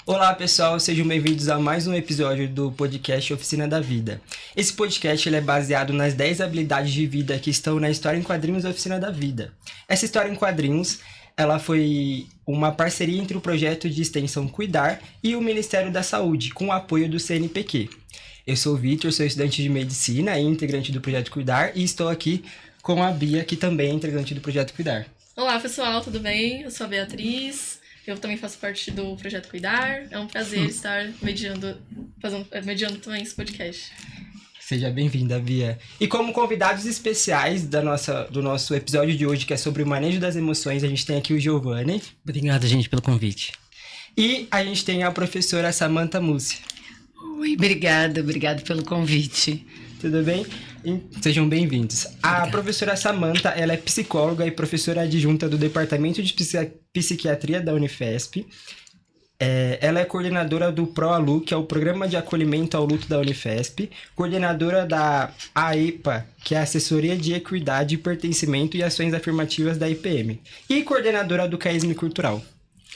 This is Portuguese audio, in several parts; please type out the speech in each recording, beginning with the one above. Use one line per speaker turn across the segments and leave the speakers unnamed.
Olá pessoal, sejam bem-vindos a mais um episódio do podcast Oficina da Vida. Esse podcast ele é baseado nas 10 habilidades de vida que estão na história em quadrinhos da Oficina da Vida. Essa história em quadrinhos ela foi uma parceria entre o projeto de extensão Cuidar e o Ministério da Saúde, com o apoio do CNPq. Eu sou o Vitor, sou estudante de Medicina e integrante do projeto Cuidar, e estou aqui com a Bia, que também é integrante do projeto Cuidar.
Olá pessoal, tudo bem? Eu sou a Beatriz, eu também faço parte do projeto Cuidar. É um prazer estar mediando também esse podcast.
Seja bem-vinda, Bia. E como convidados especiais do nosso episódio de hoje, que é sobre o manejo das emoções, a gente tem aqui o Giovanni.
Obrigado, gente, pelo convite.
E a gente tem a professora Samantha Mussi.
Oi, obrigado pelo convite.
Tudo bem? Sejam bem-vindos. A professora Samantha, ela é psicóloga e professora adjunta do Departamento de Psiquiatria da Unifesp. Ela é coordenadora do PROALU, que é o Programa de Acolhimento ao Luto da Unifesp, coordenadora da AEPA, que é a Assessoria de Equidade, Pertencimento e Ações Afirmativas da IPM, e coordenadora do CAISM Cultural.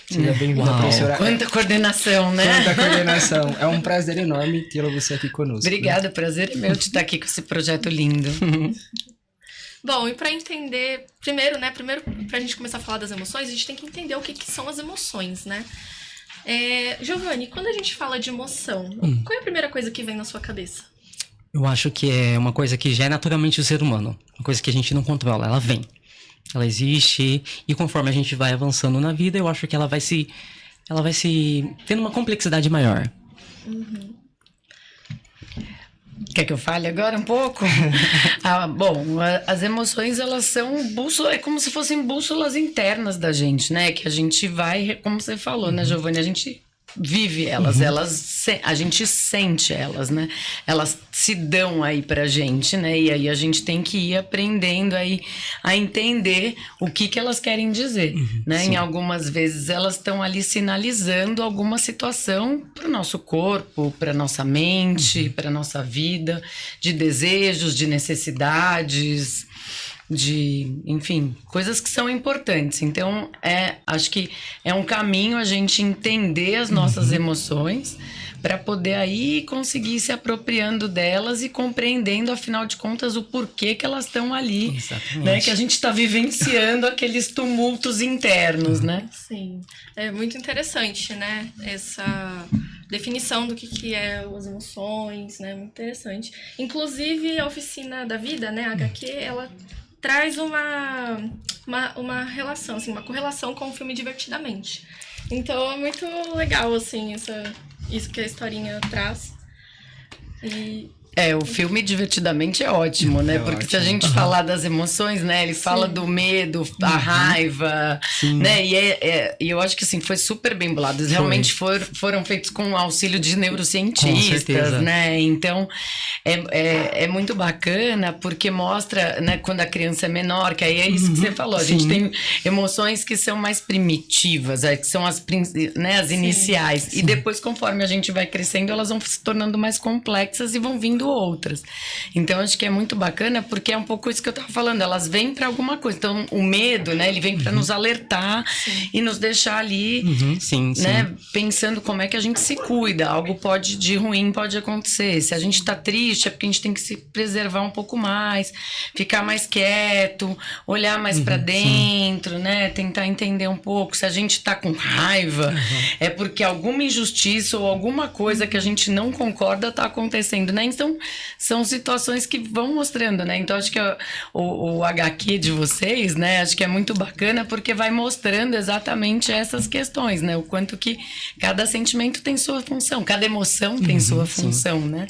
Seja bem-vinda, professora.
Quanta coordenação, né?
Quanta coordenação. É um prazer enorme tê-la você aqui conosco.
Obrigada, o prazer é meu de estar aqui com esse projeto lindo.
Bom, e para entender, primeiro pra gente começar a falar das emoções, a gente tem que entender o que são as emoções, né? Giovanni, quando a gente fala de emoção, qual é a primeira coisa que vem na sua cabeça?
Eu acho que é uma coisa que já é naturalmente o ser humano. Uma coisa que a gente não controla, ela vem. Ela existe e conforme a gente vai avançando na vida, eu acho que ela vai se tendo uma complexidade maior.
Uhum.
Quer que eu fale agora um pouco? As emoções, elas são bússolas, é como se fossem bússolas internas da gente, né? Que a gente vai, como você falou, né, Giovanni? A gente vive elas, a gente sente elas, né? Elas se dão aí pra gente, né? E aí a gente tem que ir aprendendo aí a entender o que elas querem dizer, né? Em algumas vezes elas estão ali sinalizando alguma situação pro nosso corpo, pra nossa mente, pra nossa vida, de desejos, de necessidades, enfim, coisas que são importantes. Então, acho que é um caminho a gente entender as nossas emoções para poder aí conseguir se apropriando delas e compreendendo, afinal de contas, o porquê que elas estão ali.
Exatamente.
Né? Que a gente está vivenciando aqueles tumultos internos, né?
Sim, é muito interessante, né? Essa definição do que é as emoções, né? Muito interessante. Inclusive, a Oficina da Vida, né? A HQ, ela traz uma relação, assim, uma correlação com o filme Divertidamente. Então é muito legal, assim, isso que a historinha traz.
O filme Divertidamente é ótimo, né? Porque se a gente falar das emoções, né? Ele fala do medo, da raiva, né? E eu acho que, assim, foi super bem bolado. Eles realmente foram feitos com o auxílio de neurocientistas, né? Então, é muito bacana porque mostra, né? Quando a criança é menor, que aí é isso que você falou. A gente tem emoções que são mais primitivas, que são as iniciais. E depois, conforme a gente vai crescendo, elas vão se tornando mais complexas e vão vindo outras. Então, acho que é muito bacana porque é um pouco isso que eu tava falando. Elas vêm para alguma coisa. Então, o medo, né? Ele vem para nos alertar e nos deixar ali, né? Pensando como é que a gente se cuida. Algo de ruim pode acontecer. Se a gente tá triste, é porque a gente tem que se preservar um pouco mais, ficar mais quieto, olhar mais para dentro, né? Tentar entender um pouco. Se a gente tá com raiva, é porque alguma injustiça ou alguma coisa que a gente não concorda tá acontecendo, né? Então, são situações que vão mostrando, né? Então, acho que o HQ de vocês, né? Acho que é muito bacana porque vai mostrando exatamente essas questões, né? O quanto que cada sentimento tem sua função, cada emoção tem sua função, né?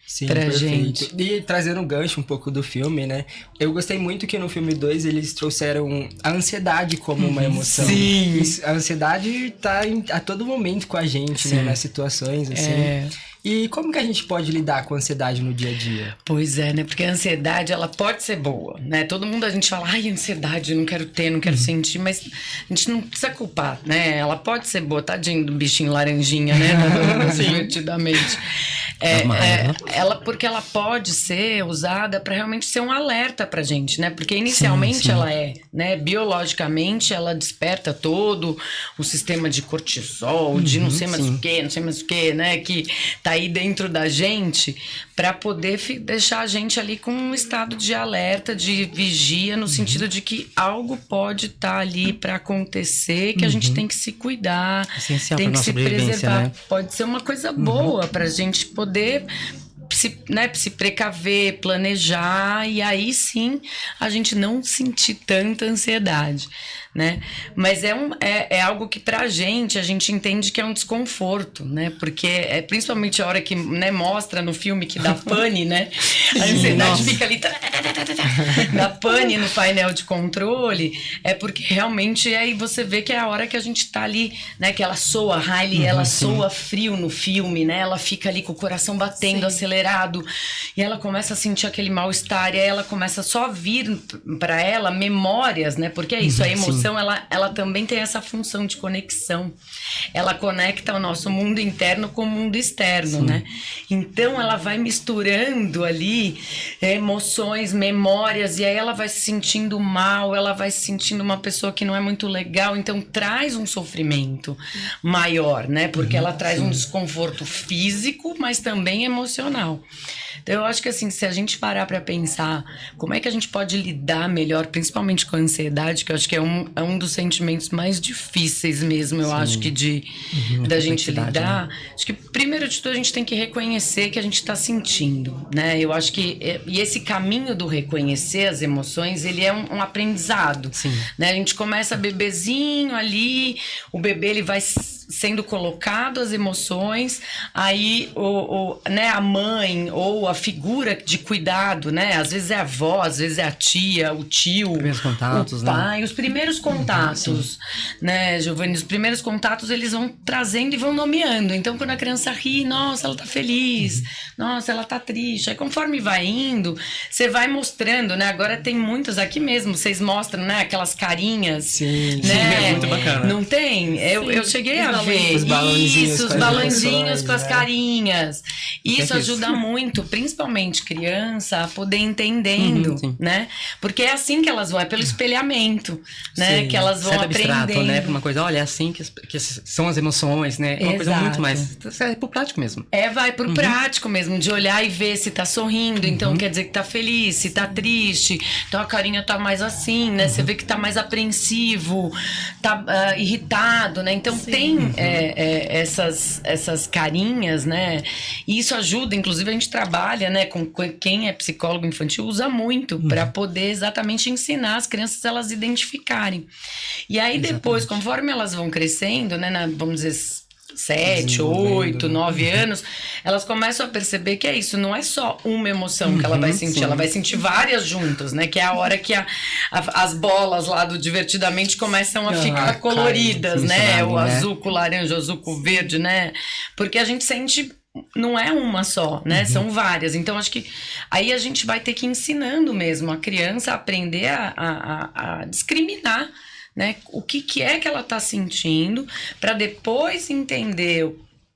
Sim,
pra
perfeito.
gente.
E trazendo um gancho um pouco do filme, né? Eu gostei muito que no filme 2 eles trouxeram a ansiedade como uma emoção.
Sim.
A ansiedade tá a todo momento com a gente, né? Nas situações, assim. E como que a gente pode lidar com a ansiedade no dia a dia?
Pois é, né? Porque a ansiedade, ela pode ser boa, né? Todo mundo, a gente fala, ansiedade, não quero ter, não quero sentir, mas a gente não precisa culpar, né? Ela pode ser boa, tadinho do bichinho laranjinha, né? Divertidamente. Porque ela pode ser usada para realmente ser um alerta pra gente, né? Porque inicialmente ela né? Biologicamente ela desperta todo o sistema de cortisol, de não sei mais o que, né? Que tá aí dentro da gente para poder deixar a gente ali com um estado de alerta, de vigia, no sentido de que algo pode estar ali para acontecer, que a gente tem que se cuidar,
essencial
tem
pra
que se
nossa sobrevivência,
preservar.
né?
Pode ser uma coisa boa para a gente poder se precaver, planejar, e aí sim a gente não sentir tanta ansiedade, né? Mas é algo que pra gente, a gente entende que é um desconforto, né? Porque principalmente a hora que, né, mostra no filme que dá pane, né? A ansiedade fica ali, dá pane no painel de controle, é porque realmente aí você vê que é a hora que a gente tá ali, né? Que ela soa, Hailey, ela soa frio no filme, né? Ela fica ali com o coração batendo, acelerado, e ela começa a sentir aquele mal-estar, e aí ela começa só a vir pra ela memórias, né? Porque é isso, a emoção, ela também tem essa função de conexão. Ela conecta o nosso mundo interno com o mundo externo, né? Então ela vai misturando ali emoções, memórias, e aí ela vai se sentindo mal, ela vai se sentindo uma pessoa que não é muito legal, então traz um sofrimento maior, né? Porque ela traz um desconforto físico, mas também emocional. Então, eu acho que assim, se a gente parar para pensar como é que a gente pode lidar melhor, principalmente com a ansiedade, que eu acho que é um dos sentimentos mais difíceis mesmo, eu acho que da gente lidar. Né? Acho que, primeiro de tudo, a gente tem que reconhecer que a gente está sentindo, né? Eu acho que e esse caminho do reconhecer as emoções, ele é um aprendizado, né? A gente começa bebezinho ali, o bebê ele vai sendo colocado as emoções, aí né, a mãe ou a figura de cuidado, né? Às vezes é a avó, às vezes é a tia, o tio,
contatos,
o pai, né? Os primeiros contatos, né, Giovanni? Os primeiros contatos eles vão trazendo e vão nomeando. Então, quando a criança ri, nossa, ela tá feliz, nossa, ela tá triste. Aí, conforme vai indo, você vai mostrando, né? Agora tem muitos aqui mesmo, vocês mostram, né? Aquelas carinhas, né?
É muito bacana.
Não tem? Eu cheguei a ver
os balãozinhos,
os balãozinhos com as carinhas. Isso ajuda muito, principalmente criança, a poder entendendo, né? Porque é assim que elas vão, é pelo espelhamento, né? Que elas vão aprendendo.
Né? Uma coisa, olha, é assim que são as emoções, né? É uma coisa muito mais... É pro prático mesmo.
Vai pro prático mesmo, de olhar e ver se tá sorrindo, então quer dizer que tá feliz, se tá triste, então a carinha tá mais assim, né? Você vê que tá mais apreensivo, tá irritado, né? Então tem essas carinhas, né? E isso ajuda, inclusive a gente trabalha, né, com quem é psicólogo infantil, usa muito para poder exatamente ensinar as crianças a elas identificarem. E aí depois, conforme elas vão crescendo, né, vamos dizer 7, 8, 9 anos, elas começam a perceber que é isso, não é só uma emoção que ela vai sentir, ela vai sentir várias juntas, né? Que é a hora que as bolas lá do Divertidamente começam a ficar coloridas, né? O azul com laranja, o azul com verde, né? Porque a gente sente... Não é uma só, né? São várias. Então, acho que aí a gente vai ter que ir ensinando mesmo a criança a aprender a discriminar, né? O que é que ela está sentindo, para depois entender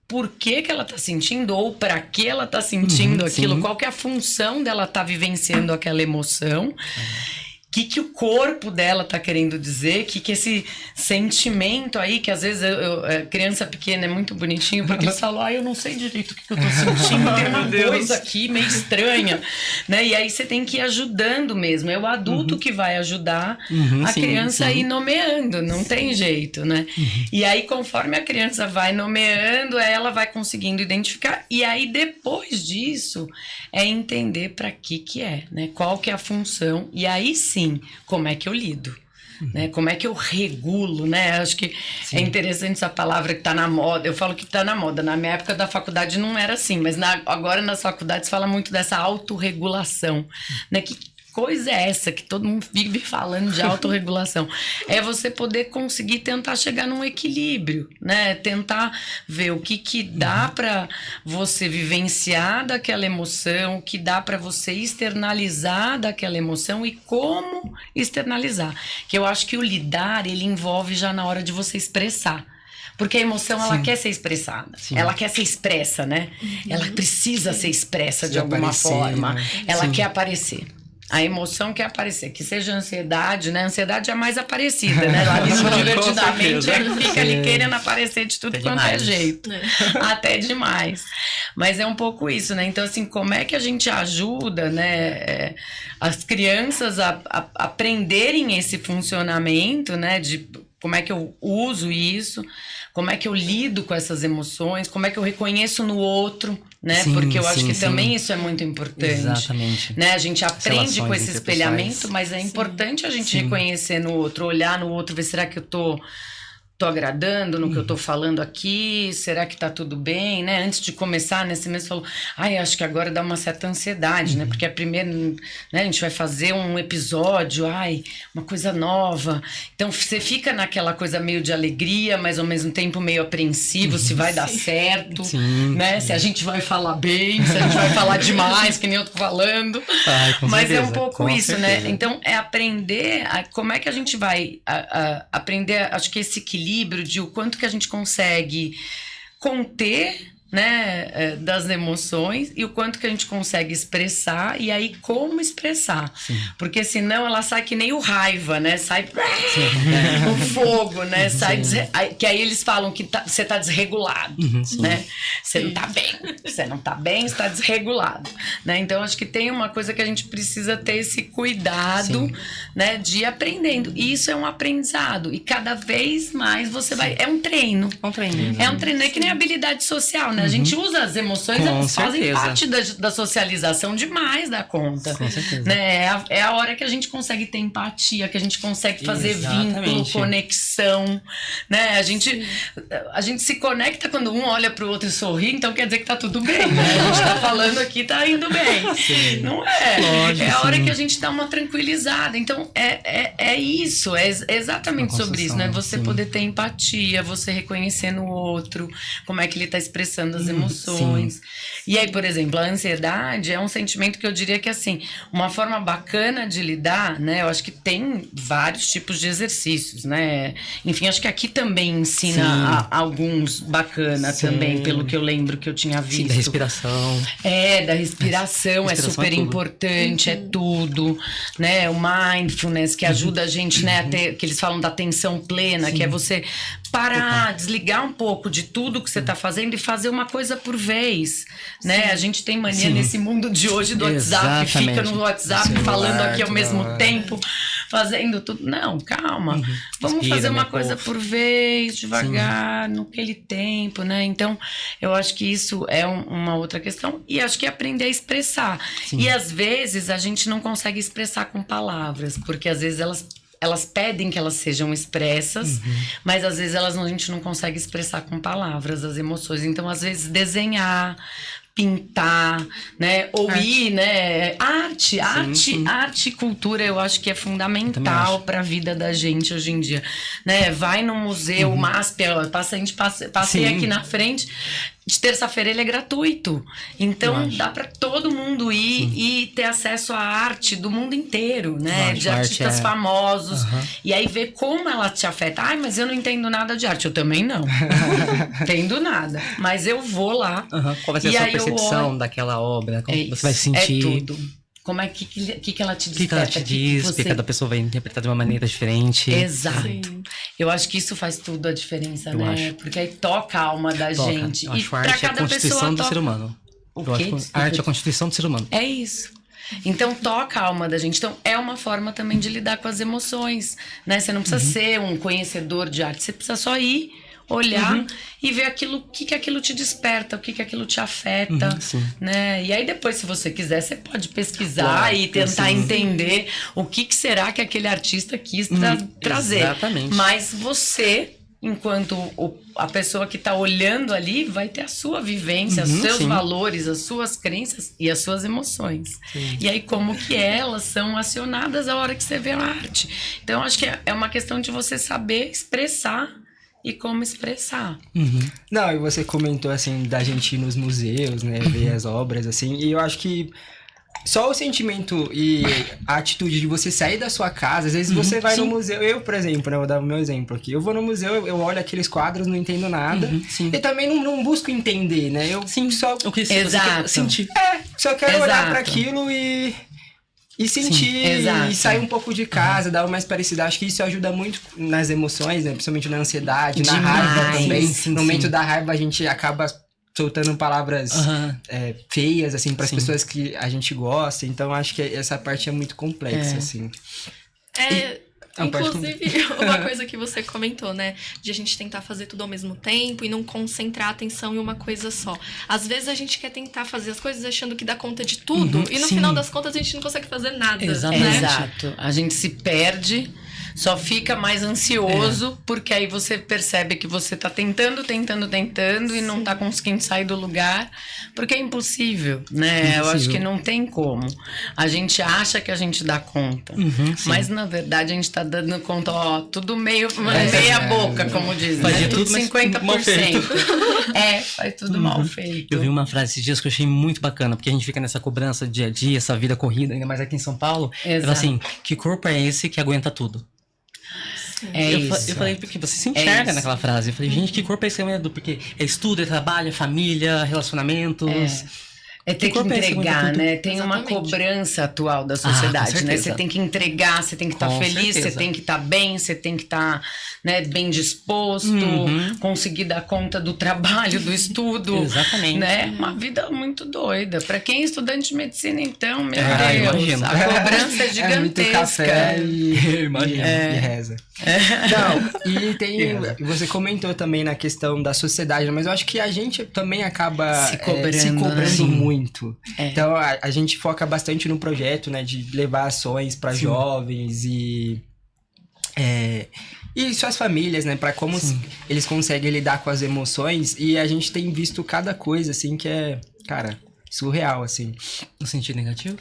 por que ela está sentindo ou para que ela está sentindo aquilo, qual que é a função dela estar vivenciando aquela emoção. O que o corpo dela tá querendo dizer, que esse sentimento aí, que às vezes criança pequena é muito bonitinho, porque eles falam, eu não sei direito o que eu tô sentindo, tem uma coisa aqui meio estranha, né? E aí você tem que ir ajudando mesmo, é o adulto que vai ajudar a criança a ir nomeando, não tem jeito, né? E aí conforme a criança vai nomeando, ela vai conseguindo identificar, e aí depois disso é entender para que é, né? Qual que é a função, e aí sim, como é que eu lido, né? Como é que eu regulo, né? Acho que é interessante essa palavra que tá na moda. Eu falo que tá na moda. Na minha época da faculdade não era assim, mas agora nas faculdades fala muito dessa autorregulação, né? Que coisa é essa que todo mundo vive falando de autorregulação? É você poder conseguir tentar chegar num equilíbrio, né? Tentar ver o que dá para você vivenciar daquela emoção, o que dá para você externalizar daquela emoção e como externalizar. Que eu acho que o lidar, ele envolve já na hora de você expressar. Porque a emoção, ela quer ser expressada.
Sim.
Ela quer ser expressa, né? Ela precisa ser expressa de alguma
aparecer,
forma.
né?
Ela quer aparecer. A emoção quer aparecer. Que seja ansiedade, né? A ansiedade é a mais aparecida, né? Lá divertidamente fica ali querendo aparecer de tudo quanto é jeito. Até demais. Mas é um pouco isso, né? Então, assim, como é que a gente ajuda, né? As crianças a aprenderem esse funcionamento, né? De como é que eu uso isso, como é que eu lido com essas emoções, como é que eu reconheço no outro, né?
Sim,
porque eu acho que
sim.
também isso é muito importante.
Exatamente.
Né? A gente aprende com esse
interpessoais.
espelhamento, mas é importante a gente reconhecer no outro, olhar no outro, ver será que eu tô agradando no que eu tô falando aqui? Será que tá tudo bem, né? Antes de começar, nesse mês, falou, acho que agora dá uma certa ansiedade, né? Porque é primeiro, né? A gente vai fazer um episódio, uma coisa nova. Então, você fica naquela coisa meio de alegria, mas ao mesmo tempo meio apreensivo, se vai dar certo, né? Se a gente vai falar bem, se a gente vai falar demais, que nem eu tô falando. Mas é um pouco isso, né? Então, é aprender como é que a gente vai aprender, acho que esse equilíbrio de o quanto que a gente consegue conter, né, das emoções e o quanto que a gente consegue expressar e aí como expressar. Porque senão ela sai que nem o raiva, né? Sai o fogo, né? Sai que aí eles falam que você tá desregulado, né? Você não tá bem. Você não tá bem, você tá desregulado, né? Então acho que tem uma coisa que a gente precisa ter esse cuidado, né, de ir aprendendo. E isso é um aprendizado e cada vez mais você vai, é um treino. É um treino, é que nem habilidade social, né? A gente usa as emoções, elas fazem parte da socialização demais da conta.
Com certeza.
Né? É a hora que a gente consegue ter empatia, que a gente consegue fazer vínculo, conexão, né? A gente se conecta quando um olha pro outro e sorri, então quer dizer que tá tudo bem, né? A gente tá falando aqui, tá indo bem. Sim. Não é? Lógico, é a hora que a gente dá uma tranquilizada. Então, é isso, é exatamente sobre isso, né? Você poder ter empatia, você reconhecer no outro, como é que ele tá expressando as emoções. E aí, por exemplo, a ansiedade é um sentimento que eu diria que, assim, uma forma bacana de lidar, né? Eu acho que tem vários tipos de exercícios, né? Enfim, acho que aqui também ensina alguns bacana também, pelo que eu lembro que eu tinha visto.
Da respiração.
Da respiração é super importante, é tudo, né? O mindfulness, que ajuda a gente, né, a ter, que eles falam da atenção plena, que é você parar, desligar um pouco de tudo que você tá fazendo e fazer uma coisa por vez, né? A gente tem mania nesse mundo de hoje do WhatsApp, fica no WhatsApp falando aqui ao mesmo tempo, fazendo tudo. Não, calma. Vamos fazer uma coisa por vez, devagar, naquele tempo, né? Então, eu acho que isso é uma outra questão. E acho que é aprender a expressar. E às vezes a gente não consegue expressar com palavras, porque às vezes elas pedem que elas sejam expressas, mas às vezes a gente não consegue expressar com palavras as emoções. Então, às vezes, desenhar, pintar, né? Ou ir, né? Arte e cultura, eu acho que é fundamental para a vida da gente hoje em dia, né? Vai no museu, MASP, passei aqui na frente. De terça-feira ele é gratuito. Então dá para todo mundo ir e ter acesso à arte do mundo inteiro, né? De artistas famosos. E aí ver como ela te afeta. Mas eu não entendo nada de arte. Eu também não. Entendo nada. Mas eu vou lá.
Qual vai ser a sua percepção daquela obra? Como você vai se sentir?
É tudo. Como é que ela te desperta?
O que ela te diz? Porque cada pessoa vai interpretar de uma maneira diferente.
Exato. Eu acho que isso faz tudo a diferença, né? Porque aí toca a alma da gente.
Eu acho que a arte é a constituição do ser humano. A arte é a constituição do ser humano.
É isso. Então, toca a alma da gente. Então, é uma forma também de lidar com as emoções, né? Você não precisa ser um conhecedor de arte. Você precisa só ir, olhar e ver o que aquilo te desperta, o que aquilo te afeta, né? E aí depois, se você quiser, você pode pesquisar e tentar entender o que será que aquele artista quis trazer.
Exatamente.
Mas você, enquanto a pessoa que está olhando ali, vai ter a sua vivência, os seus valores, as suas crenças e as suas emoções. E aí, como que elas são acionadas a hora que você vê a arte. Então, acho que é uma questão de você saber expressar e como expressar.
Não, e você comentou, assim, da gente ir nos museus, né, ver as obras, assim, e eu acho que só o sentimento e a atitude de você sair da sua casa, às vezes você vai no museu, eu, por exemplo, né, vou dar o meu exemplo aqui, eu vou no museu, eu olho aqueles quadros, não entendo nada, e também não busco entender, né, eu só...
O que
Exato.
sentir.
Só quero olhar
Exato.
para aquilo e sentir,
exato.
e sair um pouco de casa, dar uma espairecida. Acho que isso ajuda muito nas emoções, né? Principalmente na ansiedade, na raiva também.
Sim,
no momento
sim.
da raiva, a gente acaba soltando palavras feias, assim, para as
Sim.
pessoas que a gente gosta. Então, acho que essa parte é muito complexa, assim.
Inclusive, uma coisa que você comentou, né? De a gente tentar fazer tudo ao mesmo tempo e não concentrar a atenção em uma coisa só. Às vezes a gente quer tentar fazer as coisas achando que dá conta de tudo e no final das contas a gente não consegue fazer nada.
Exatamente.
Né?
Exato. A gente se perde, só fica mais ansioso, porque aí você percebe que você tá tentando e não tá conseguindo sair do lugar, porque é impossível, né? Eu acho que não tem como. A gente acha que a gente dá conta, mas na verdade a gente tá dando conta, tudo meia boca, como dizem.
Fazia
Tudo
tudo, mas
50%.
mal feito.
Faz tudo mal feito.
Eu vi uma frase esses dias que eu achei muito bacana, porque a gente fica nessa cobrança dia a dia, essa vida corrida, ainda mais aqui em São Paulo. Ela assim, que corpo é esse que aguenta tudo? Eu falei, porque você se enxerga naquela frase. Eu falei, gente, que corpo é esse que aguenta tudo? Porque é estudo, é trabalho, é família, relacionamentos...
É ter que entregar, né? Tem uma
Exatamente.
cobrança atual da sociedade,
com
né?
certeza.
Você tem que entregar, você tem que estar
Com
feliz,
certeza.
você tem que estar bem, você tem que estar bem disposto, conseguir dar conta do trabalho, do estudo.
Exatamente.
Né? Uma vida muito doida. Pra quem é estudante de medicina, então, meu
eu
Deus,
imagino.
a cobrança é
É
gigantesca.
muito café e
Imagino.
reza. Não, e tem... Você comentou também na questão da sociedade, mas eu acho que a gente também acaba
Se cobrando,
cobrando
né?
muito. Então, a gente foca bastante no projeto, né? De levar ações para jovens e suas famílias, né? Para como eles conseguem lidar com as emoções. E a gente tem visto cada coisa, assim, que é, cara, surreal, assim.
No sentido negativo?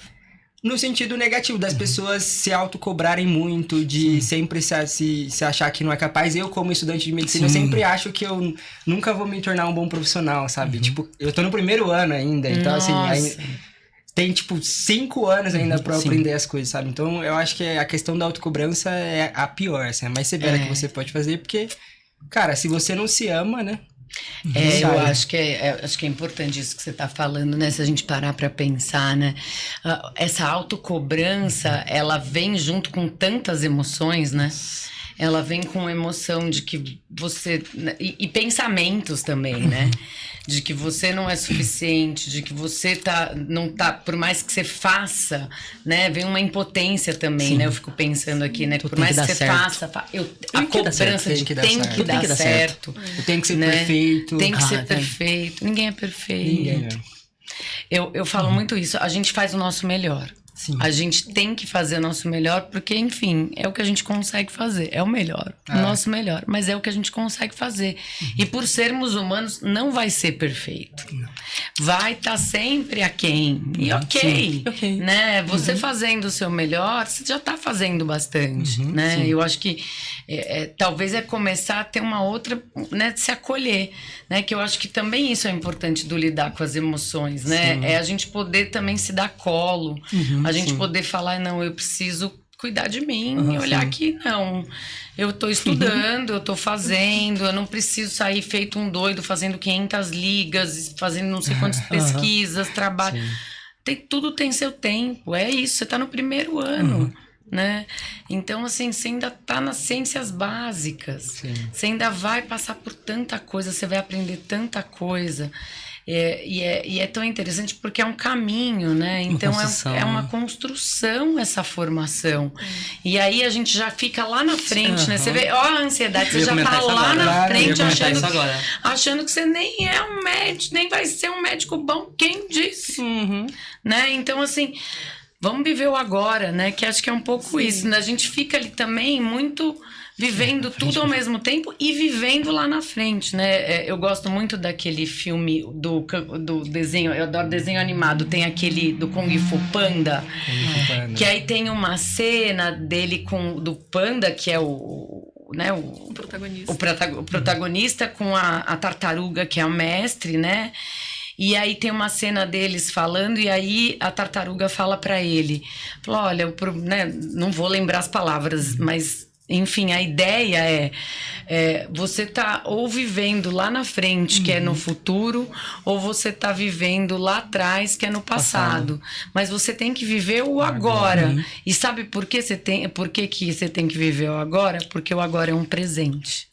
No sentido negativo, das pessoas se autocobrarem muito, de sempre se achar que não é capaz. Eu, como estudante de medicina, eu sempre acho que eu nunca vou me tornar um bom profissional, sabe? Tipo, eu tô no primeiro ano ainda, então assim, tem tipo 5 anos ainda pra eu aprender as coisas, sabe? Então eu acho que a questão da autocobrança é a pior, assim, a mais severa que você pode fazer, porque, cara, se você não se ama, né?
Eu acho que é importante isso que você está falando, né? Se a gente parar para pensar, né? Essa autocobrança, ela vem junto com tantas emoções, né? Ela vem com emoção de que você... E pensamentos também, né? De que você não é suficiente, de que você não tá... Por mais que você faça, né? Vem uma impotência também, né? Eu fico pensando aqui, né? Por mais que você faça... A cobrança de que tem que dar certo.
Eu tenho que ser
né?
perfeito.
Tem que ser perfeito. Ninguém é perfeito.
Ninguém, né?
Eu falo muito isso. A gente faz o nosso melhor.
Sim.
A gente tem que fazer o nosso melhor, porque, enfim, é o que a gente consegue fazer. É o melhor. O nosso melhor. Mas é o que a gente consegue fazer. E por sermos humanos, não vai ser perfeito. Vai estar sempre aquém. E ok. Né? Você fazendo o seu melhor, você já está fazendo bastante. Né? Eu acho que talvez é começar a ter uma outra, né? De se acolher. Né? Que eu acho que também isso é importante do lidar com as emoções. Né? É a gente poder também se dar colo. A gente poder falar, não, eu preciso cuidar de mim e olhar que não, eu tô estudando, eu tô fazendo, eu não preciso sair feito um doido fazendo 500 ligas, fazendo não sei quantas pesquisas, trabalho. Tudo tem seu tempo, é isso, você tá no primeiro ano. Né? Então, assim, você ainda tá nas ciências básicas, você ainda vai passar por tanta coisa, você vai aprender tanta coisa. E é tão interessante porque é um caminho, né? Então é uma construção essa formação. E aí a gente já fica lá na frente, né? Você vê, a ansiedade, você já tá lá na frente achando que você nem é um médico, nem vai ser um médico bom, quem disse? Né? Então, assim, vamos viver o agora, né? Que acho que é um pouco isso, né? A gente fica ali também muito... vivendo tudo ao mesmo tempo e vivendo lá na frente, né? Eu gosto muito daquele filme do desenho, eu adoro desenho animado, tem aquele do Kung Fu Panda, que aí tem uma cena dele do Panda, que é o protagonista com a tartaruga, que é a mestre, né? E aí tem uma cena deles falando, e aí a tartaruga fala pra ele, fala, olha, né, não vou lembrar as palavras, mas enfim, a ideia é você tá ou vivendo lá na frente, que é no futuro, ou você tá vivendo lá atrás, que é no passado. Mas você tem que viver o agora. E sabe por que você tem que viver o agora? Porque o agora é um presente.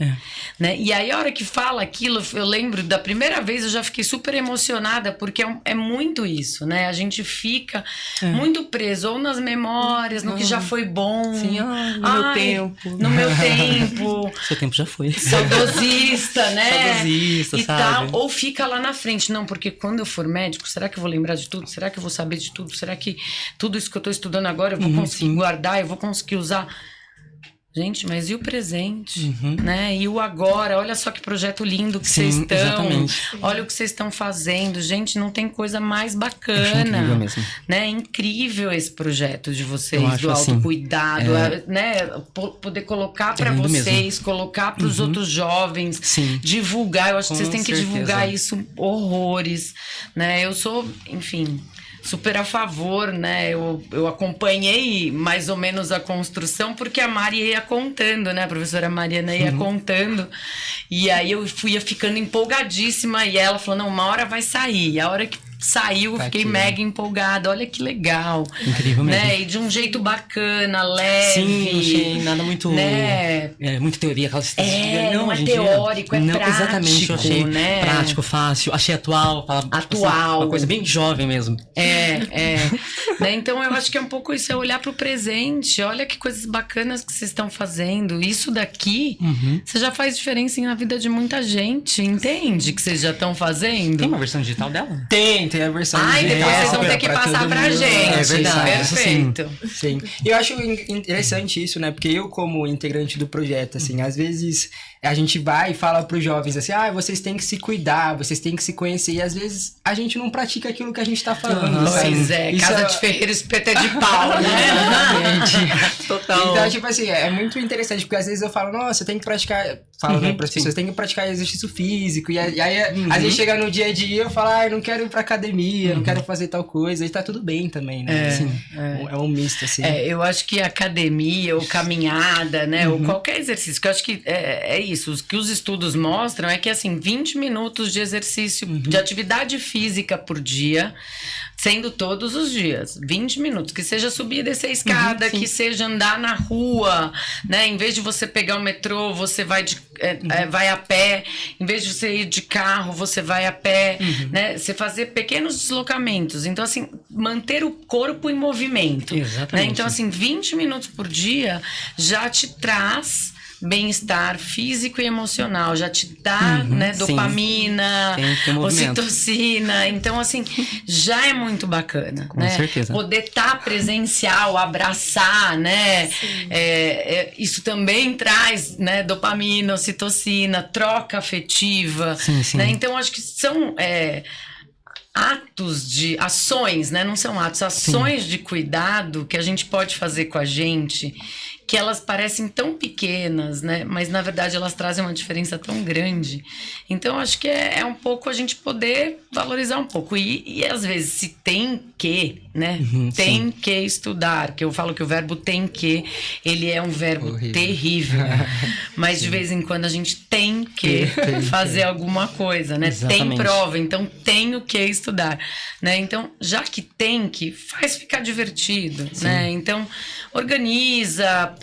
Né? E aí, a hora que fala aquilo, eu lembro da primeira vez, eu já fiquei super emocionada, porque é muito isso, né? A gente fica muito preso ou nas memórias, no que já foi bom.
Sim, meu tempo.
No meu tempo.
Seu tempo já foi.
Saudosista, né?
Saudosista,
e
sabe?
tal. Ou fica lá na frente. Não, porque quando eu for médico, será que eu vou lembrar de tudo? Será que eu vou saber de tudo? Será que tudo isso que eu tô estudando agora eu vou conseguir guardar? Eu vou conseguir usar? Gente, mas e o presente, né? E o agora? Olha só que projeto lindo que vocês estão.
Exatamente.
Olha o que vocês estão fazendo. Gente, não tem coisa mais bacana.
Acho incrível mesmo.
Né? É incrível esse projeto de vocês,
Eu acho
do
assim,
autocuidado, né? Poder colocar para
lindo
vocês,
mesmo.
colocar para os outros jovens,
Sim.
divulgar. Eu acho que
Com
vocês têm que
certeza.
divulgar isso horrores, né? Eu sou, enfim, super a favor, né? Eu acompanhei mais ou menos a construção, porque a Mari ia contando, né? A professora Mariana ia contando. E aí eu ia ficando empolgadíssima. E ela falou, não, uma hora vai sair. E a hora que saiu, eu fiquei mega empolgada. Olha que legal.
Incrível mesmo.
Né? E de um jeito bacana, leve.
Sim, não achei nada muito...
Né?
Muito teoria. Aquelas
Não é
hoje em dia,
teórico, é prático,
exatamente, eu achei
né?
prático, fácil. Achei atual.
Atual.
Uma coisa bem jovem mesmo.
Né? Então eu acho que é um pouco isso, é olhar pro presente. Olha que coisas bacanas que vocês estão fazendo. Isso daqui, você já faz diferença na vida de muita gente. Entende que vocês já estão fazendo?
Tem uma versão digital dela?
Tem a versão
Ai,
digital.
depois vocês vão ter que
pra
passar
todo
pra
mundo.
gente.
É verdade,
Perfeito.
Sim. E eu acho interessante isso, né? Porque eu, como integrante do projeto, assim, às vezes a gente vai e fala pros jovens assim, vocês têm que se cuidar, vocês têm que se conhecer. E às vezes a gente não pratica aquilo que a gente tá falando.
Pois
Isso
casa de ferreiro, espeta de pau, né?
Exatamente.
Total.
Então, tipo assim, é muito interessante, porque às vezes eu falo, nossa, tem que praticar. Falo, né, pras pessoas, tem que praticar exercício físico. E aí, às vezes chega no dia a dia, eu falo, eu não quero ir pra academia, não quero fazer tal coisa. E tá tudo bem também, né? É um misto, assim.
Eu acho que academia ou caminhada, né? Ou qualquer exercício, que eu acho que é isso. O que os estudos mostram é que, assim, 20 minutos de exercício, de atividade física por dia, sendo todos os dias. 20 minutos. Que seja subir e descer a escada, que seja andar na rua, né? Em vez de você pegar o metrô, você vai vai a pé. Em vez de você ir de carro, você vai a pé, né? Você fazer pequenos deslocamentos. Então, assim, manter o corpo em movimento.
Exatamente.
Né? Então, assim, 20 minutos por dia já te traz bem-estar físico e emocional, já te dá, né, dopamina, ocitocina, então assim, já é muito bacana,
com
né?
certeza.
Poder estar presencial, abraçar, né? Isso também traz, né, dopamina, ocitocina, troca afetiva, né? Então acho que são atos de ações, né? Não são atos, ações de cuidado que a gente pode fazer com a gente, que elas parecem tão pequenas, né? Mas na verdade elas trazem uma diferença tão grande. Então acho que é um pouco a gente poder valorizar um pouco. E às vezes se tem que, né? Tem que estudar, que eu falo que o verbo tem que, ele é um verbo terrível. Mas de vez em quando a gente tem que fazer alguma coisa, né?
Exatamente.
Tem prova, então tenho que estudar, né? Então, já que tem que, faz ficar divertido, né? Então, organiza,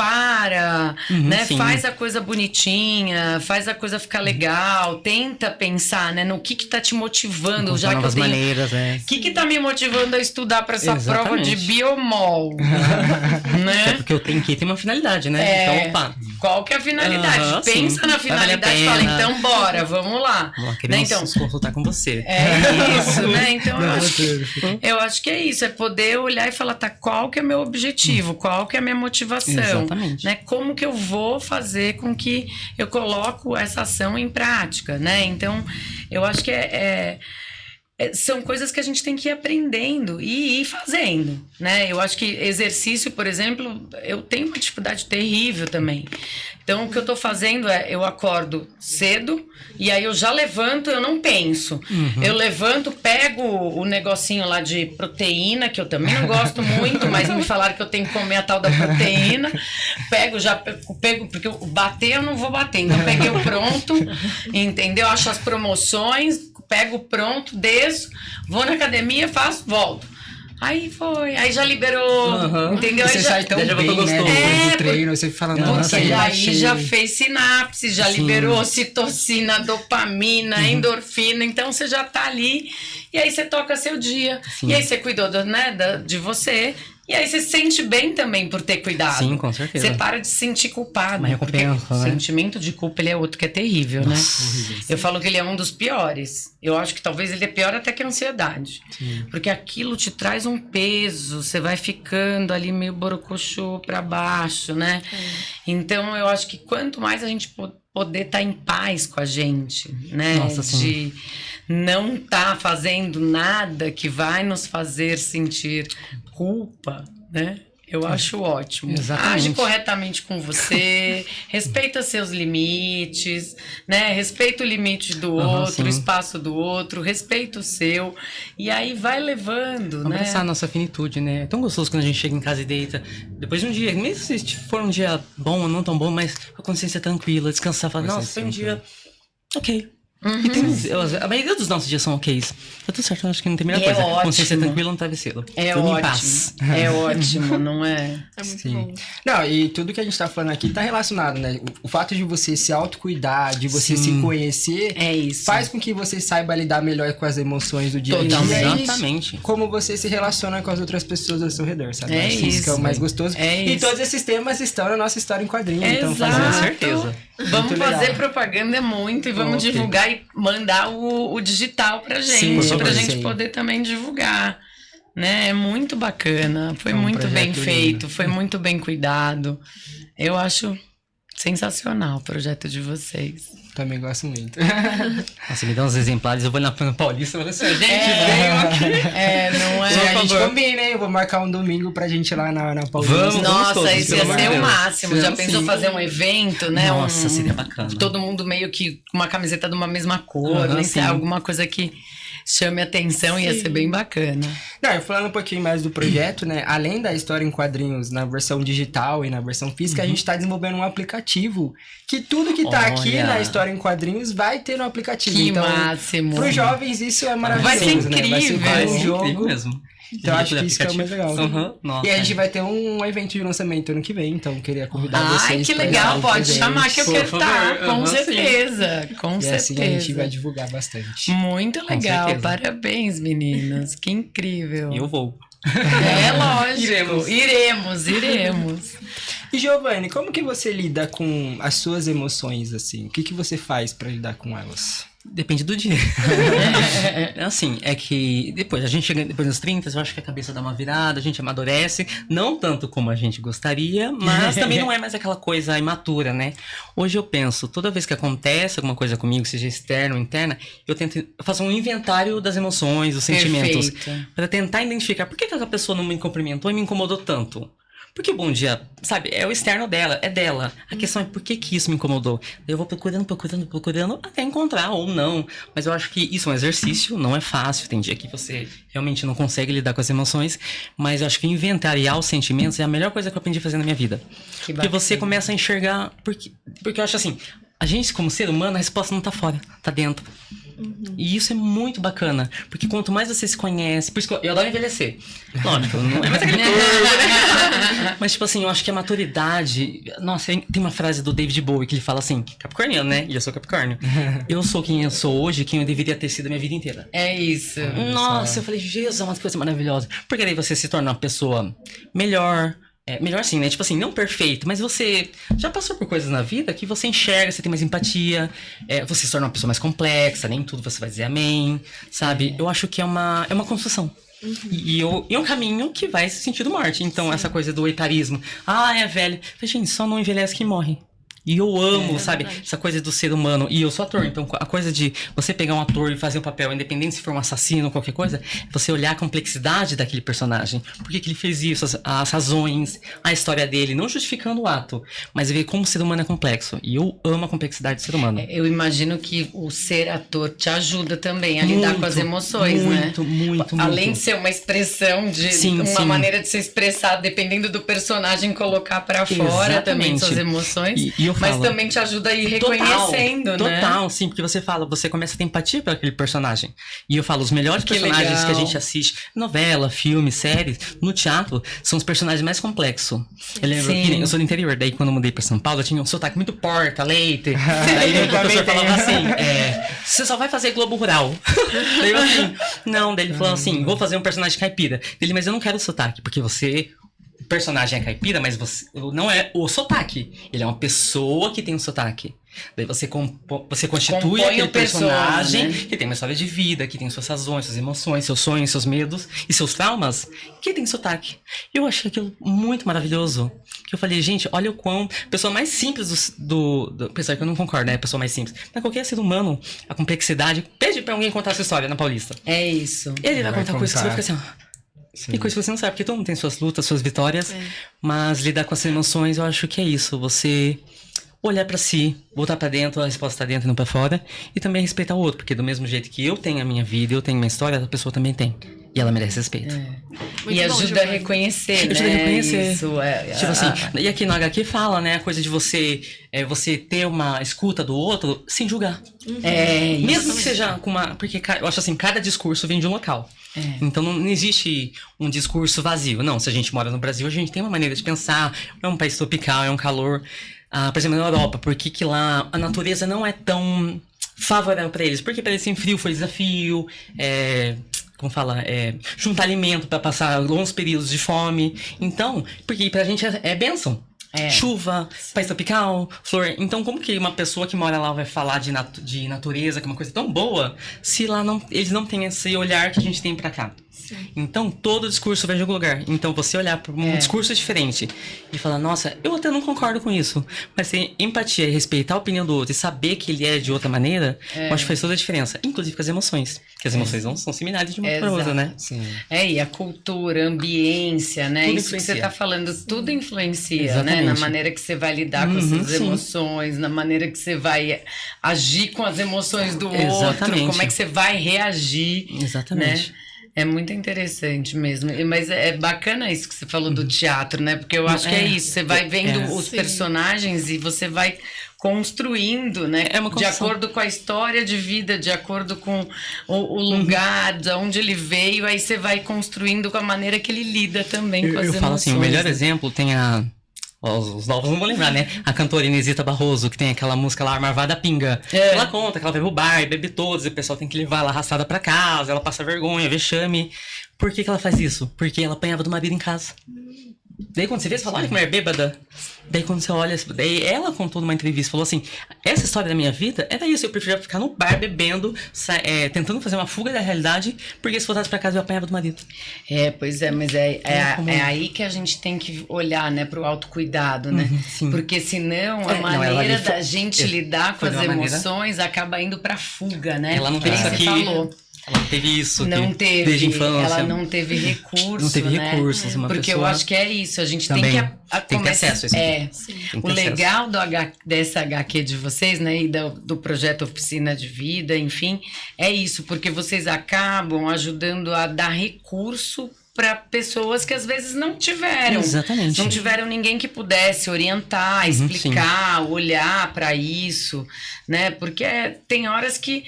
né? Faz a coisa bonitinha, faz a coisa ficar legal, tenta pensar, né? No que tá te motivando, já que eu tenho...
maneiras,
O que tá me motivando a estudar para essa prova de biomol, né?
É porque eu tenho que ter uma finalidade, né? Então, opa.
Qual que é a finalidade? Pensa na finalidade e fala, então bora, vamos lá.
Queremos
então,
consultar com você.
É isso, né? Então eu acho que é isso, é poder olhar e falar, tá, qual que é o meu objetivo, qual que é a minha motivação,
exatamente,
né? Como que eu vou fazer com que eu coloco essa ação em prática, né? Então, eu acho que é são coisas que a gente tem que ir aprendendo e ir fazendo, né? Eu acho que exercício, por exemplo, eu tenho uma dificuldade terrível também. Então, o que eu tô fazendo eu acordo cedo e aí eu já levanto, eu não penso. Eu levanto, pego o negocinho lá de proteína, que eu também não gosto muito, mas me falaram que eu tenho que comer a tal da proteína. Pego, porque bater eu não vou bater. Então, peguei o pronto, entendeu? Acho as promoções, pego o pronto, desço, vou na academia, faço, volto. Aí foi, aí já liberou, entendeu?
Você
aí
sai tão bem, né? Depois do treino, você fala, nossa,
porque aí
relaxei.
já fez sinapse, já liberou ocitocina, dopamina, endorfina, então você já tá ali, e aí você toca seu dia, e aí você cuidou de você, e aí você se sente bem também por ter cuidado.
Sim, com certeza.
Você para de se sentir culpado.
Uma recompensa,
porque o
né?
sentimento de culpa, ele é outro que é terrível, né? Eu falo que ele é um dos piores. Eu acho que talvez ele é pior até que a ansiedade.
Sim.
Porque aquilo te traz um peso, você vai ficando ali meio borocochô pra baixo, né? Então, eu acho que quanto mais a gente poder estar em paz com a gente, né?
Nossa, sim.
De não estar fazendo nada que vai nos fazer sentir culpa, né? Eu acho ótimo.
Exatamente.
Age corretamente com você, respeita seus limites, né? Respeita o limite do outro,
sim.
o espaço do outro, respeita o seu. E aí vai levando,
Abraçar
né?
a nossa finitude, né? É tão gostoso quando a gente chega em casa e deita. Depois de um dia, mesmo se for um dia bom ou não tão bom, mas com a consciência tranquila, descansar, falar, nossa, foi um dia ok. E a maioria dos nossos dias são ok's. Tá tudo certo, eu acho que não tem a melhor
E é
coisa.
ótimo.
Consciência tranquila no travesseiro.
É
Dormir em
ótimo.
paz.
É ótimo, não é?
É muito
Sim.
bom.
Não, e tudo que a gente tá falando aqui tá relacionado, né? O fato de você se autocuidar, de você se conhecer,
É isso.
faz com que você saiba lidar melhor com as emoções do dia a dia.
Totalmente.
Exatamente.
Como você se relaciona com as outras pessoas ao seu redor, sabe?
É
Acho que
isso.
que é o mais gostoso.
É
E
isso.
todos esses temas estão na nossa história em quadrinho. Então,
Exato.
fazendo
Com certeza.
Vamos
Muito legal.
fazer propaganda muito e vamos
Ok.
divulgar e mandar o digital pra
Sim,
gente,
por
pra
favor.
gente
Sim.
poder também divulgar. Né? É muito bacana, foi
É um
muito bem
projeto
feito,
lindo.
foi muito bem cuidado. Eu acho sensacional o projeto de vocês.
Também gosto muito.
Nossa, me dá uns exemplares, eu vou na Paulista e vou assim, gente,
Não
Sim,
é?
a gente
favor.
combina, hein? Eu vou marcar um domingo pra gente ir lá na Paulista.
Vamos.
Nossa,
todos,
isso
pelo
ia
amor de
ser o
Deus.
máximo. Já
Vamos
pensou
sim.
fazer um evento, né?
Nossa, seria bacana.
Todo mundo meio que com uma camiseta de uma mesma cor,
Aham,
nem sei,
sim.
alguma coisa que chame atenção, ia ser bem bacana.
Não, eu falando um pouquinho mais do projeto, né? Além da história em quadrinhos na versão digital e na versão física, a gente tá desenvolvendo um aplicativo que tudo que tá aqui
Olha.
na história em quadrinhos vai ter no aplicativo.
Que
então,
máximo.
pros jovens isso é maravilhoso,
Vai ser
né? Vai ser
incrível.
como
Vai
um
ser
jogo.
incrível mesmo.
Então acho que isso que é o mais legal.
Uhum. Nossa,
E a gente vai ter um evento de lançamento ano que vem, então queria convidar vocês.
Ai, que
pra
legal,
estarem
pode
presentes.
chamar que eu
Por
quero
favor.
estar, com
Aham, sim.
certeza, com
E assim
certeza.
a gente vai divulgar bastante.
Muito legal,
certeza.
parabéns, meninas, que incrível.
Eu vou.
É lógico,
Iremos.
iremos.
E Giovanni, como que você lida com as suas emoções, assim? O que que você faz pra lidar com elas?
Depende do dia. Assim, é que depois, a gente chega depois dos 30, eu acho que a cabeça dá uma virada, a gente amadurece, não tanto como a gente gostaria, mas também não é mais aquela coisa imatura, né? Hoje eu penso, toda vez que acontece alguma coisa comigo, seja externa ou interna, eu faço um inventário das emoções, dos sentimentos,
Perfeito.
para tentar identificar por que aquela pessoa não me cumprimentou e me incomodou tanto. Porque o bom dia, sabe, é o externo dela, é dela. A questão é por que isso me incomodou. Eu vou procurando até encontrar ou não. Mas eu acho que isso é um exercício, não é fácil. Tem dia que você realmente não consegue lidar com as emoções. Mas eu acho que inventariar os sentimentos é a melhor coisa que eu aprendi a fazer na minha vida.
Que
Porque você
bacana.
começa a enxergar... Porque eu acho assim, a gente como ser humano, a resposta não tá fora, tá dentro. E isso é muito bacana, porque quanto mais você se conhece, por isso que eu adoro envelhecer. Lógico, não é mais aquele corpo, né? Mas tipo assim, eu acho que a maturidade... Nossa, tem uma frase do David Bowie que ele fala assim, capricorniano, né? E eu sou capricórnio. Eu sou quem eu sou hoje, quem eu deveria ter sido a minha vida inteira.
É isso.
Nossa, eu falei, Jesus, é uma coisa maravilhosa. Porque daí você se torna uma pessoa melhor... melhor assim, né? Tipo assim, não perfeito, mas você já passou por coisas na vida que você enxerga, você tem mais empatia, você se torna uma pessoa mais complexa, nem tudo você vai dizer amém, sabe? Eu acho que é uma construção. E é um caminho que vai sentido morte. Então, essa coisa do etarismo. Ah, é velho. Gente, só não envelhece quem morre. E eu amo, sabe, essa coisa do ser humano. E eu sou ator, então a coisa de você pegar um ator e fazer um papel, independente se for um assassino ou qualquer coisa, é você olhar a complexidade daquele personagem. Por que ele fez isso, as razões, a história dele, não justificando o ato, mas ver como o ser humano é complexo. E eu amo a complexidade do ser humano.
Eu imagino que o ser ator te ajuda também a lidar com as emoções, né?
Muito.
Além de ser uma expressão, uma maneira de se expressar, dependendo do personagem, colocar pra fora também suas emoções.
E eu
mas
falo,
também te ajuda a ir reconhecendo, né?
Total, sim, porque você começa a ter empatia por aquele personagem. E eu falo, os melhores personagens
legal.
que a gente assiste, novela, filme, séries, no teatro, são os personagens mais complexos. Eu lembro que eu sou do interior, daí quando eu mudei pra São Paulo, eu tinha um sotaque muito porta, leite. Daí o professor falava assim, você só vai fazer Globo Rural. Daí eu assim, não, daí ele falou assim, vou fazer um personagem caipira. Ele, mas eu não quero sotaque, porque o personagem é caipira, mas você não é o sotaque. Ele é uma pessoa que tem um sotaque. Daí você constitui aquele personagem, né? Que tem uma história de vida, que tem suas razões, suas emoções, seus sonhos, seus medos e seus traumas, que tem sotaque. Eu achei aquilo muito maravilhoso. Que eu falei, gente, olha o quão... Pessoa mais simples pessoal que eu não concordo, né? Pessoa mais simples. Mas qualquer ser humano, a complexidade... Pede pra alguém contar sua história na Paulista.
É isso.
Ele vai contar coisas que você vai ficar assim... Sim. E coisa que você não sabe, porque todo mundo tem suas lutas, suas vitórias, mas lidar com as emoções, eu acho que é isso, você olhar pra si, voltar pra dentro, a resposta tá dentro e não pra fora, e também respeitar o outro, porque do mesmo jeito que eu tenho a minha vida, eu tenho a minha história, a pessoa também tem, e ela merece respeito.
E ajuda a reconhecer, né?
Ajuda a reconhecer.
Isso,
tipo assim, e aqui no HQ fala, né, a coisa de você ter uma escuta do outro sem julgar. Mesmo que seja com uma... Porque eu acho assim, cada discurso vem de um local. Então não existe um discurso vazio. Não, se a gente mora no Brasil, a gente tem uma maneira de pensar. É um país tropical, é um calor. Por exemplo, na Europa, por que lá a natureza não é tão favorável para eles? Porque para eles sem frio foi desafio. Como fala? Juntar alimento para passar longos períodos de fome. Então, porque pra gente é bênção. Chuva, país tropical, flor. Então, como que uma pessoa que mora lá vai falar de natureza, que é uma coisa tão boa, se lá eles não têm esse olhar que a gente tem pra cá? Sim. Então, todo discurso vem de algum lugar. Então, você olhar para um discurso diferente e falar, nossa, eu até não concordo com isso, mas ter empatia e respeitar a opinião do outro e saber que ele é de outra maneira, eu acho que faz toda a diferença. Inclusive com as emoções. Porque as emoções não são similares de uma para outra, né?
Sim. E a cultura, a ambiência, né?
Tudo
isso
influencia.
Que você tá falando, tudo influencia,
Exatamente.
né? Na maneira que você vai lidar com as suas emoções, na maneira que você vai agir com as emoções do outro, como é que você vai reagir.
Exatamente.
Né? É muito interessante mesmo. Mas é bacana isso que você falou do teatro, né? Porque eu acho que é isso. Você vai vendo os personagens e você vai construindo, né? De acordo com a história de vida, de acordo com o lugar, de onde ele veio, aí você vai construindo com a maneira que ele lida também com as emoções. Eu falo assim,
o melhor exemplo tem os novos não vão lembrar, né? A cantora Inesita Barroso, que tem aquela música lá, Marvada Pinga. Ela conta que ela vai pro bar, bebe todos, e o pessoal tem que levar ela arrastada pra casa, ela passa vergonha, vexame. Por que ela faz isso? Porque ela apanhava do marido em casa. Daí quando você vê, você fala, olha que mulher bêbada. Daí quando você olha, daí ela contou numa entrevista, falou assim, essa história da minha vida era isso, eu preferia ficar no bar bebendo, tentando fazer uma fuga da realidade, porque se voltasse pra casa eu apanhava do marido.
Pois é, mas é aí que a gente tem que olhar, né, pro autocuidado, né? Porque senão a maneira da gente lidar com as emoções acaba indo pra fuga, né?
Ela não tem isso aqui. Ela não teve isso, desde a infância.
Ela não teve recurso,
não teve recursos,
né? Porque eu acho que é isso, a gente
também
tem que
tem que ter acesso a isso.
O legal dessa HQ de vocês, né, e do projeto Oficina de Vida, enfim, é isso, porque vocês acabam ajudando a dar recurso para pessoas que às vezes não tiveram.
Exatamente.
Não tiveram ninguém que pudesse orientar, explicar, olhar para isso, né? Porque tem horas que,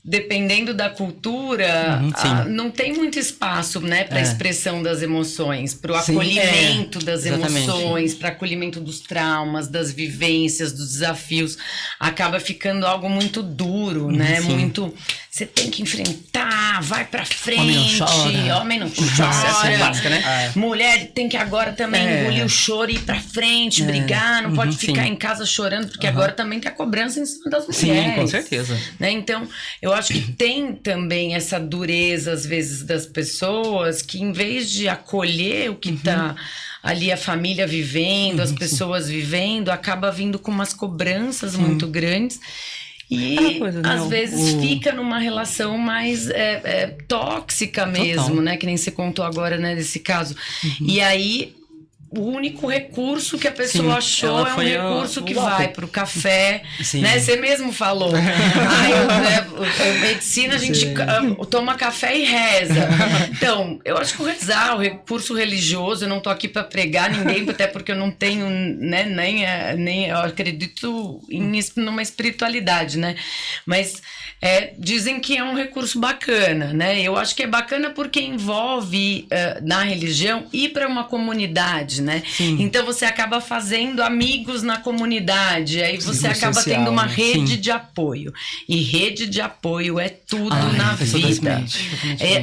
dependendo da cultura, não tem muito espaço, né, para expressão das emoções, para o acolhimento das emoções, para acolhimento dos traumas, das vivências, dos desafios. Acaba ficando algo muito duro, né? Muito você tem que enfrentar, vai pra frente.
Homem não chora.
Homem não chora.
Essa é clássica, né?
Mulher tem que agora também engolir o choro e ir pra frente, brigar, não pode ficar em casa chorando, porque agora também tem a cobrança em cima das mulheres.
Sim, com certeza.
Né? Então, eu acho que tem também essa dureza, às vezes, das pessoas que, em vez de acolher o que tá ali a família vivendo, as pessoas vivendo, acaba vindo com umas cobranças muito grandes. E
coisa, né?
às vezes fica numa relação mais tóxica mesmo,
Total.
né? Que nem você contou agora, né, desse caso. E aí, o único recurso que a pessoa achou
ela
é um
foi
recurso que
o álcool.
vai pro café,
Sim.
né? Você mesmo falou. Medicina, a gente toma café e reza. Então, eu acho que o rezar, o recurso religioso, eu não tô aqui para pregar ninguém, até porque eu não tenho, né, nem eu acredito numa espiritualidade, né? Mas dizem que é um recurso bacana, né? Eu acho que é bacana porque envolve na religião ir para uma comunidade, né? Então você acaba fazendo amigos na comunidade, aí você acaba
social,
tendo uma
né?
rede de apoio. E rede de apoio é tudo na vida.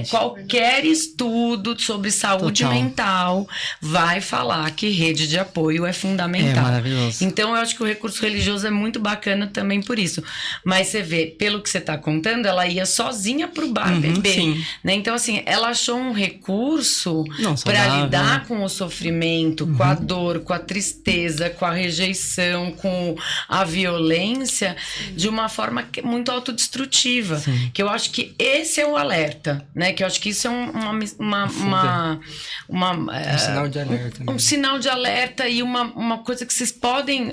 Qualquer estudo sobre saúde mental vai falar que rede de apoio é fundamental.
É maravilhoso.
Então eu acho que o recurso religioso é muito bacana também por isso. Mas você vê, pelo que você tá contando, ela ia sozinha pro bar beber,
sim.
né? Então assim, ela achou um recurso
Não,
para
saudável.
lidar com o sofrimento, com a dor, com a tristeza, com a rejeição, com a violência, de uma forma muito autodestrutiva. Que eu acho que esse é o alerta, né? Que eu acho que isso é um
sinal de alerta.
Um sinal de alerta e uma coisa que vocês podem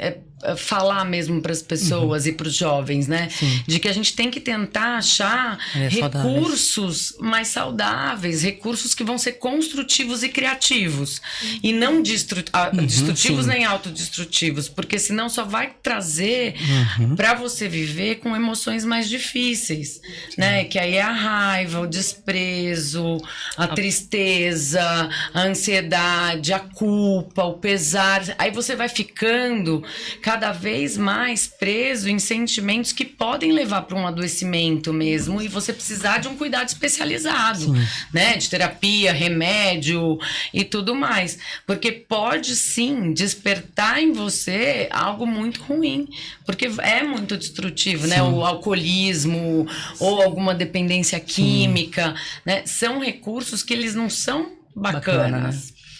falar mesmo para as pessoas e para os jovens, né? De que a gente tem que tentar achar recursos mais saudáveis, recursos que vão ser construtivos e criativos. E não destrutivos nem autodestrutivos, porque senão só vai trazer para você viver com emoções mais difíceis, né? Que aí é a raiva, o desprezo, a tristeza, a ansiedade, a culpa, o pesar. Aí você vai ficando cada vez mais preso em sentimentos que podem levar para um adoecimento mesmo e você precisar de um cuidado especializado, né? De terapia, remédio e tudo mais. Porque pode sim despertar em você algo muito ruim, porque é muito destrutivo, né? O alcoolismo ou alguma dependência química, né? São recursos que eles não são bacanas.
Bacana, né?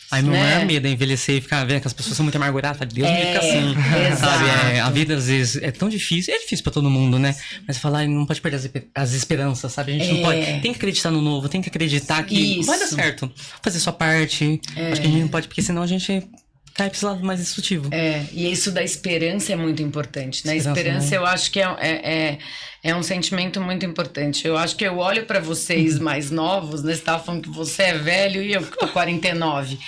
Aí meu maior medo é envelhecer e ficar vendo que as pessoas são muito amarguradas. Deus me fica assim. Sabe? A vida às vezes é tão difícil. É difícil pra todo mundo, né? Mas falar, não pode perder as esperanças, sabe? A gente não pode. Tem que acreditar no novo, tem que acreditar que vai dar certo. Fazer sua parte. Acho que a gente não pode, porque senão a gente cai pra esse lado mais destrutivo.
E isso da esperança é muito importante, né? Esperança eu acho que é um sentimento muito importante. Eu acho que eu olho pra vocês mais novos, né? Você tava falando que você é velho e eu que tô 49.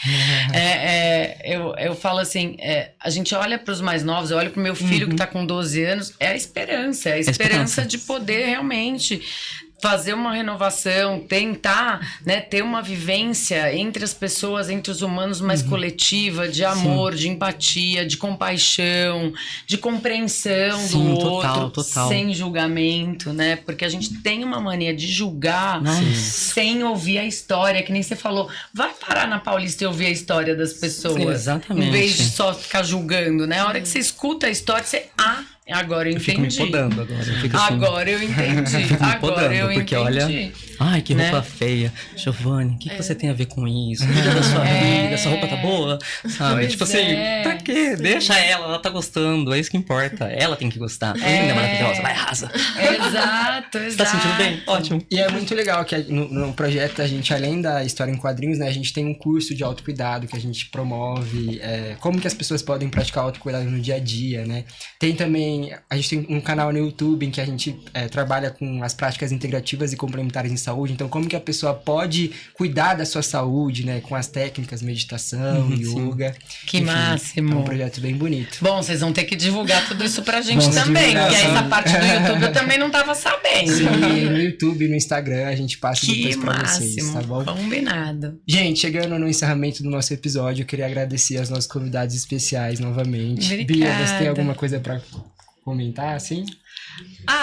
Eu falo assim, a gente olha pros mais novos, eu olho pro meu filho que tá com 12 anos, é a esperança de poder realmente fazer uma renovação, tentar, né, ter uma vivência entre as pessoas, entre os humanos mais coletiva, de amor, de empatia, de compaixão, de compreensão do outro,
total.
sem julgamento, né? Porque a gente tem uma mania de julgar sem ouvir a história, que nem você falou. Vai parar na Paulista e ouvir a história das pessoas.
Exatamente.
Em vez de só ficar julgando, né? A hora que você escuta a história, você... agora eu entendi.
Fico me podando agora. Eu fico assim,
agora eu entendi. Agora eu
porque
entendi.
olha, ai, que roupa feia. Giovanni, o que você tem a ver com isso? Cuida da sua vida, essa roupa tá boa? Sabe? Tipo assim, pra quê? Sim. Deixa ela tá gostando, é isso que importa. Ela tem que gostar. Linda, maravilhosa, vai, arrasa.
Exato.
Você tá sentindo bem? Ótimo.
E é muito legal que no projeto a gente, além da história em quadrinhos, né, a gente tem um curso de autocuidado que a gente promove, como que as pessoas podem praticar autocuidado no dia a dia, né? Tem também, a gente tem um canal no YouTube em que a gente trabalha com as práticas integrativas e complementares em saúde, então como que a pessoa pode cuidar da sua saúde, né, com as técnicas meditação, yoga.
Que
enfim,
máximo.
É um projeto bem bonito.
Bom, vocês vão ter que divulgar tudo isso pra gente também, porque essa parte do YouTube eu também não tava sabendo.
Sim, no YouTube, no Instagram, a gente passa depois pra vocês, tá bom?
Combinado.
Gente, chegando no encerramento do nosso episódio, eu queria agradecer aos nossos convidados especiais novamente.
Obrigada.
Bia, você tem alguma coisa pra comentar, assim?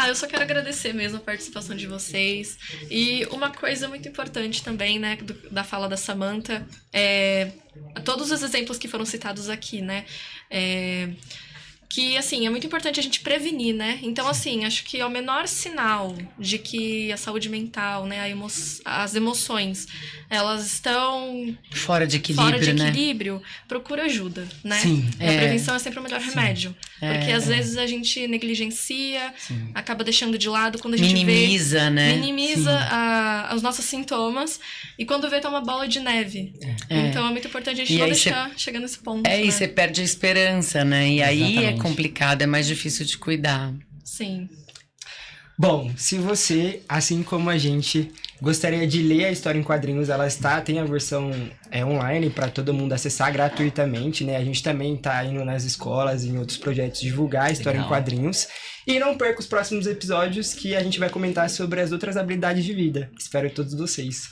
Eu só quero agradecer mesmo a participação de vocês. E uma coisa muito importante também, né, da fala da Samantha, todos os exemplos que foram citados aqui, né, que, assim, é muito importante a gente prevenir, né? Então, assim, acho que é o menor sinal de que a saúde mental, né, as emoções, elas estão
fora de equilíbrio,
procura ajuda, né?
Sim.
A prevenção é sempre o melhor remédio. Porque às vezes a gente negligencia, acaba deixando de lado quando a gente
minimiza, né?
Minimiza os nossos sintomas e quando vê tá uma bola de neve. Então é muito importante a gente não deixar chegar nesse ponto.
E você perde a esperança, né? E aí
Exatamente.
é complicado, é mais difícil de cuidar.
Sim.
Bom, se você, assim como a gente, gostaria de ler a história em quadrinhos, tem a versão online para todo mundo acessar gratuitamente, né? A gente também tá indo nas escolas e em outros projetos divulgar a história em quadrinhos. E não perca os próximos episódios que a gente vai comentar sobre as outras habilidades de vida. Espero todos vocês.